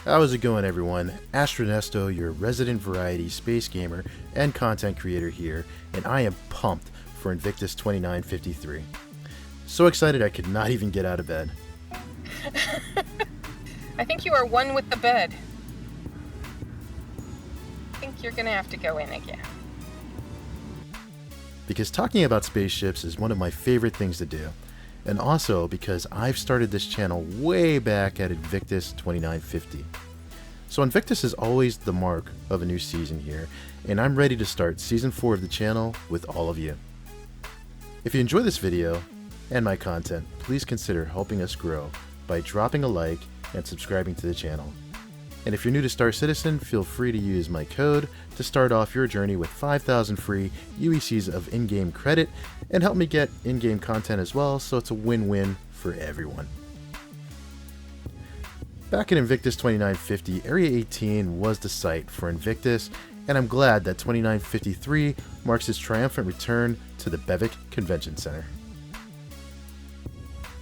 How's it going, everyone? Astro Nesto, your resident variety space gamer and content creator here, and I am pumped for Invictus 2953. So excited I could not even get out of bed. I think you are one with the bed. I think you're gonna have to go in again. Because talking about spaceships is one of my favorite things to do, and also because I've started this channel way back at Invictus 2950. So Invictus is always the mark of a new season here, and I'm ready to start Season 4 of the channel with all of you. If you enjoy this video and my content, please consider helping us grow by dropping a like and subscribing to the channel. And if you're new to Star Citizen, feel free to use my code to start off your journey with 5,000 free UECs of in-game credit and help me get in-game content as well, so it's a win-win for everyone. Back in Invictus 2950, Area 18 was the site for Invictus, and I'm glad that 2953 marks its triumphant return to the Bevic Convention Center.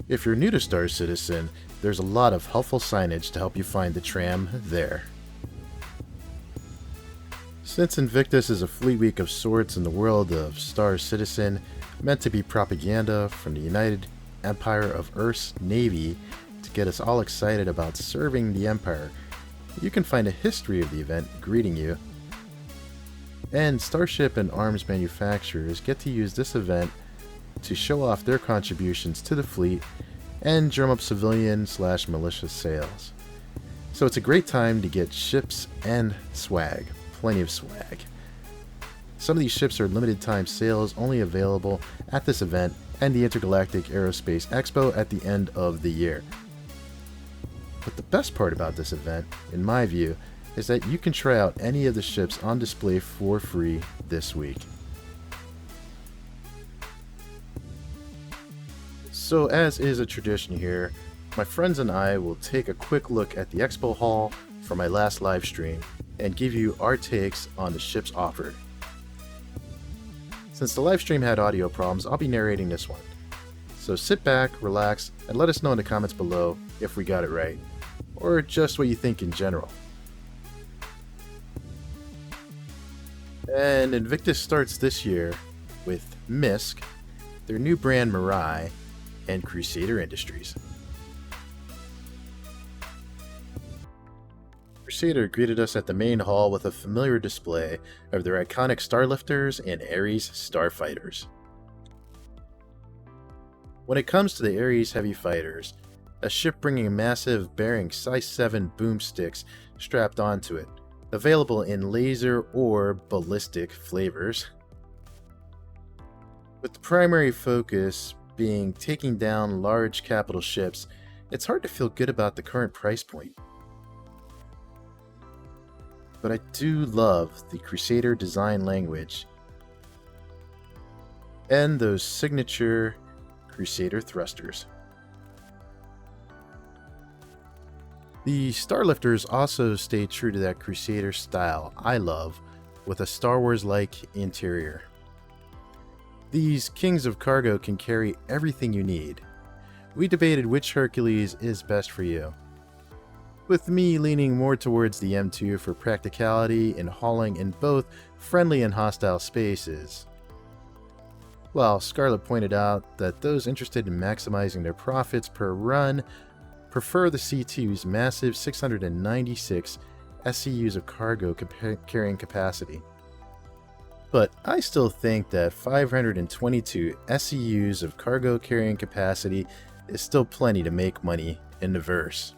If you're new to Star Citizen, there's a lot of helpful signage to help you find the tram there. Since Invictus is a fleet week of sorts in the world of Star Citizen, meant to be propaganda from the United Empire of Earth's Navy to get us all excited about serving the Empire, you can find a history of the event greeting you. And starship and arms manufacturers get to use this event to show off their contributions to the fleet and drum up civilian/militia sales. So it's a great time to get ships and swag, plenty of swag. Some of these ships are limited time sales only available at this event and the Intergalactic Aerospace Expo at the end of the year. But the best part about this event, in my view, is that you can try out any of the ships on display for free this week. So as is a tradition here, my friends and I will take a quick look at the expo hall for my last live stream and give you our takes on the ships offered. Since the live stream had audio problems, I'll be narrating this one. So sit back, relax, and let us know in the comments below if we got it right, or just what you think in general. And Invictus starts this year with MISC, their new brand Mirai, and Crusader Industries. Crusader greeted us at the main hall with a familiar display of their iconic Starlifters and Ares Starfighters. When it comes to the Ares Heavy Fighters, a ship bringing massive bearing size 7 boomsticks strapped onto it, available in laser or ballistic flavors, with the primary focus being taking down large capital ships, it's hard to feel good about the current price point. But I do love the Crusader design language and those signature Crusader thrusters. The Starlifters also stay true to that Crusader style I love, with a Star Wars-like interior. These kings of cargo can carry everything you need. We debated which Hercules is best for you, with me leaning more towards the M2 for practicality and hauling in both friendly and hostile spaces, while Scarlett pointed out that those interested in maximizing their profits per run prefer the C2's massive 696 SCUs of cargo carrying capacity. But I still think that 522 SCUs of cargo carrying capacity is still plenty to make money in the verse.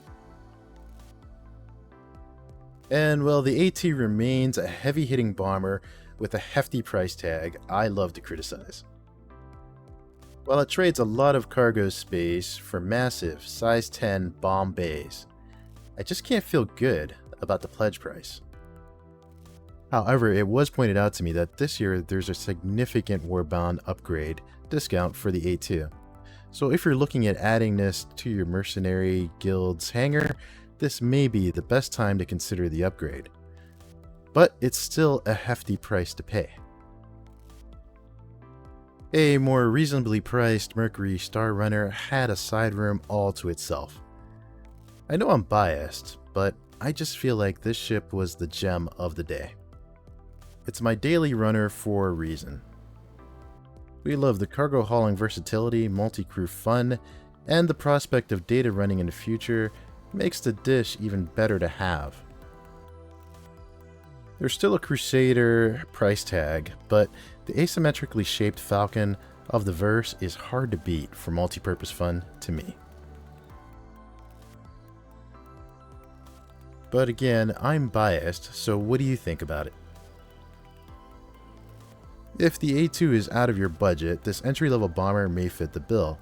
And while the AT remains a heavy-hitting bomber with a hefty price tag, I love to criticize. While it trades a lot of cargo space for massive size 10 bomb bays, I just can't feel good about the pledge price. However, it was pointed out to me that this year there's a significant Warbound upgrade discount for the A2. So if you're looking at adding this to your mercenary guild's hangar, this may be the best time to consider the upgrade. But it's still a hefty price to pay. A more reasonably priced Mercury Star Runner had a side room all to itself. I know I'm biased, but I just feel like this ship was the gem of the day. It's my daily runner for a reason. We love the cargo hauling versatility, multi-crew fun, and the prospect of data running in the future makes the dish even better to have. There's still a Crusader price tag, but the asymmetrically shaped Falcon of the verse is hard to beat for multi-purpose fun to me. But again, I'm biased, so what do you think about it? If the A2 is out of your budget, this entry-level bomber may fit the bill.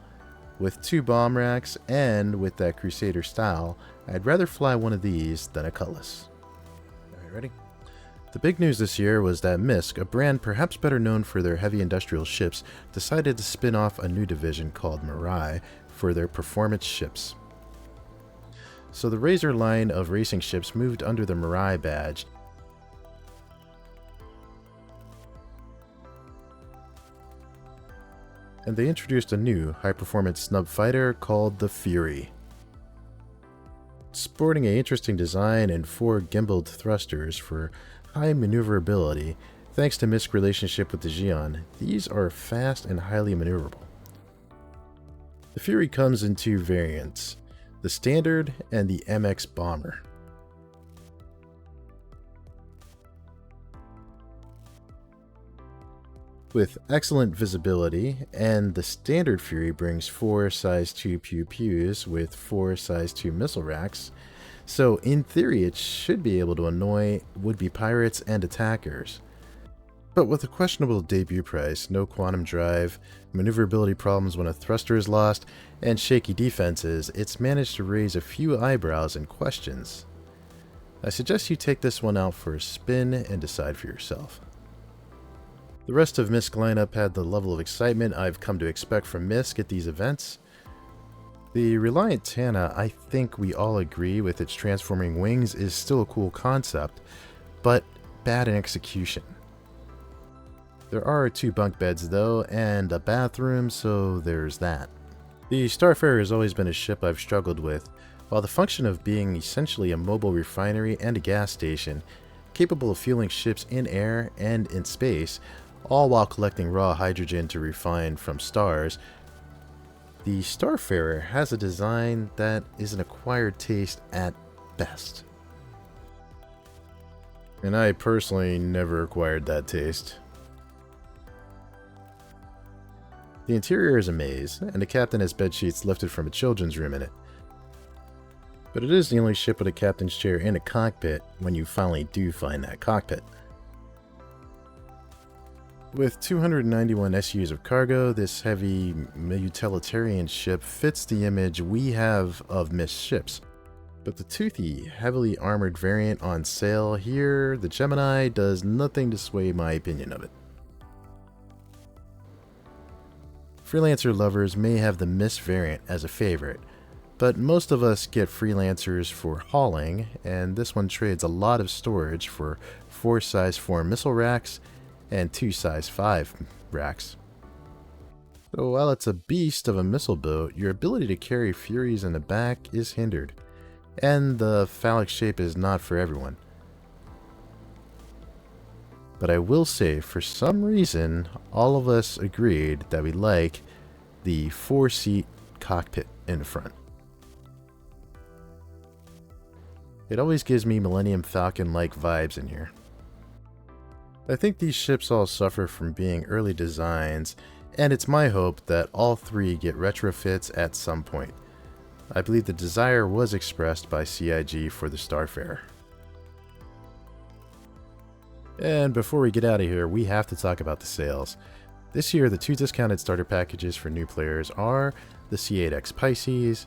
With 2 bomb racks and with that Crusader style, I'd rather fly one of these than a Cutlass. Alright, ready? The big news this year was that MISC, a brand perhaps better known for their heavy industrial ships, decided to spin off a new division called Mirai for their performance ships. So the Razer line of racing ships moved under the Mirai badge. And they introduced a new high-performance snub fighter called the Fury. Sporting an interesting design and 4 gimbaled thrusters for high maneuverability, thanks to MISC's relationship with the Xi'an, these are fast and highly maneuverable. The Fury comes in 2 variants, the Standard and the MX Bomber. With excellent visibility, and the Standard Fury brings 4 size 2 pew-pews with 4 size 2 missile racks, so in theory it should be able to annoy would-be pirates and attackers. But with a questionable debut price, no quantum drive, maneuverability problems when a thruster is lost, and shaky defenses, it's managed to raise a few eyebrows and questions. I suggest you take this one out for a spin and decide for yourself. The rest of MISC lineup had the level of excitement I've come to expect from MISC at these events. The Reliant Tana, I think we all agree with its transforming wings, is still a cool concept, but bad in execution. There are 2 bunk beds though, and a bathroom, so there's that. The Starfarer has always been a ship I've struggled with, while the function of being essentially a mobile refinery and a gas station, capable of fueling ships in air and in space, all while collecting raw hydrogen to refine from stars, the Starfarer has a design that is an acquired taste at best. And I personally never acquired that taste. The interior is a maze, and the captain has bedsheets lifted from a children's room in it. But it is the only ship with a captain's chair in a cockpit when you finally do find that cockpit. With 291 SUs of cargo, this heavy utilitarian ship fits the image we have of MISC ships. But the toothy, heavily armored variant on sale here, the Gemini, does nothing to sway my opinion of it. Freelancer lovers may have the MISC variant as a favorite, but most of us get Freelancers for hauling, and this one trades a lot of storage for 4 size 4 missile racks and 2 size 5 racks. So while it's a beast of a missile boat, your ability to carry Furies in the back is hindered, and the phallic shape is not for everyone. But I will say, for some reason, all of us agreed that we like the 4-seat cockpit in the front. It always gives me Millennium Falcon-like vibes in here. I think these ships all suffer from being early designs, and it's my hope that all 3 get retrofits at some point. I believe the desire was expressed by CIG for the Starfarer. And before we get out of here, we have to talk about the sales. This year, the 2 discounted starter packages for new players are the C8X Pisces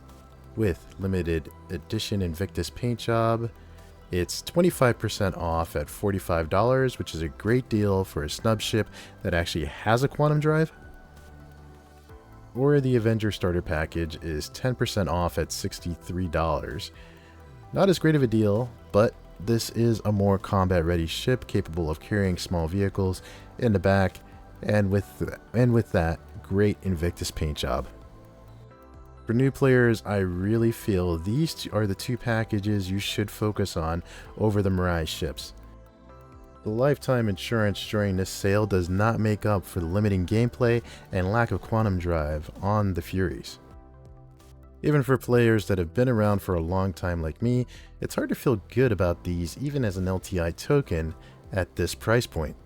with limited edition Invictus paint job. It's 25% off at $45, which is a great deal for a snub ship that actually has a quantum drive. Or the Avenger starter package is 10% off at $63. Not as great of a deal, but this is a more combat-ready ship capable of carrying small vehicles in the back, and with that, great Invictus paint job. For new players, I really feel these are the two packages you should focus on over the Mirai ships. The lifetime insurance during this sale does not make up for the limiting gameplay and lack of quantum drive on the Furies. Even for players that have been around for a long time like me, it's hard to feel good about these even as an LTI token at this price point.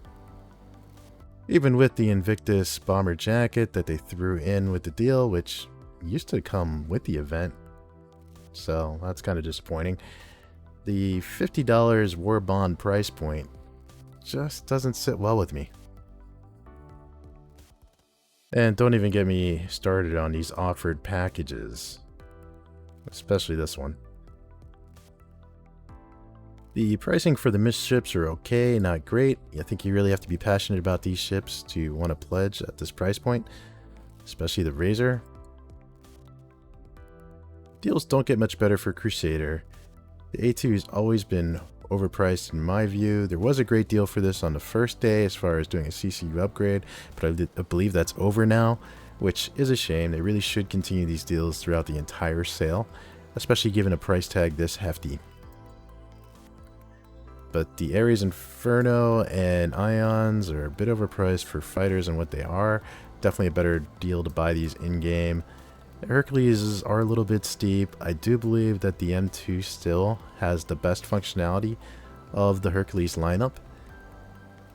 Even with the Invictus bomber jacket that they threw in with the deal, which used to come with the event, so that's kind of disappointing. The $50 war bond price point just doesn't sit well with me. And don't even get me started on these offered packages, especially this one. The pricing for the MISC ships are okay, not great. I think you really have to be passionate about these ships to want to pledge at this price point, especially the Razer. Deals don't get much better for Crusader. The A2 has always been overpriced in my view. There was a great deal for this on the first day as far as doing a CCU upgrade, but I believe that's over now, which is a shame. They really should continue these deals throughout the entire sale, especially given a price tag this hefty. But the Ares Inferno and Ions are a bit overpriced for fighters and what they are. Definitely a better deal to buy these in-game. Hercules are a little bit steep. I do believe that the M2 still has the best functionality of the Hercules lineup.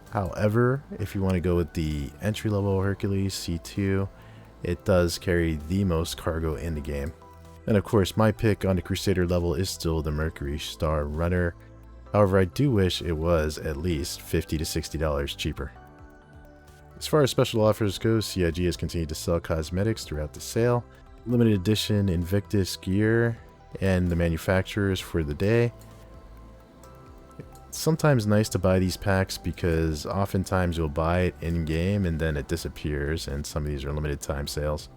However, if you want to go with the entry-level Hercules C2, it does carry the most cargo in the game. And of course, my pick on the Crusader level is still the Mercury Star Runner. However, I do wish it was at least $50 to $60 cheaper. As far as special offers go, CIG has continued to sell cosmetics throughout the sale, limited edition Invictus gear, and the manufacturers for the day. It's sometimes nice to buy these packs because oftentimes you'll buy it in-game and then it disappears, and some of these are limited time sales.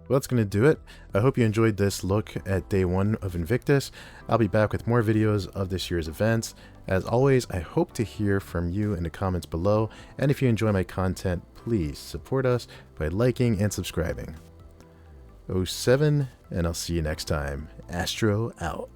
Well, that's going to do it. I hope you enjoyed this look at day 1 of Invictus. I'll be back with more videos of this year's events. As always, I hope to hear from you in the comments below, and if you enjoy my content, please support us by liking and subscribing. 07, and I'll see you next time. Astro out.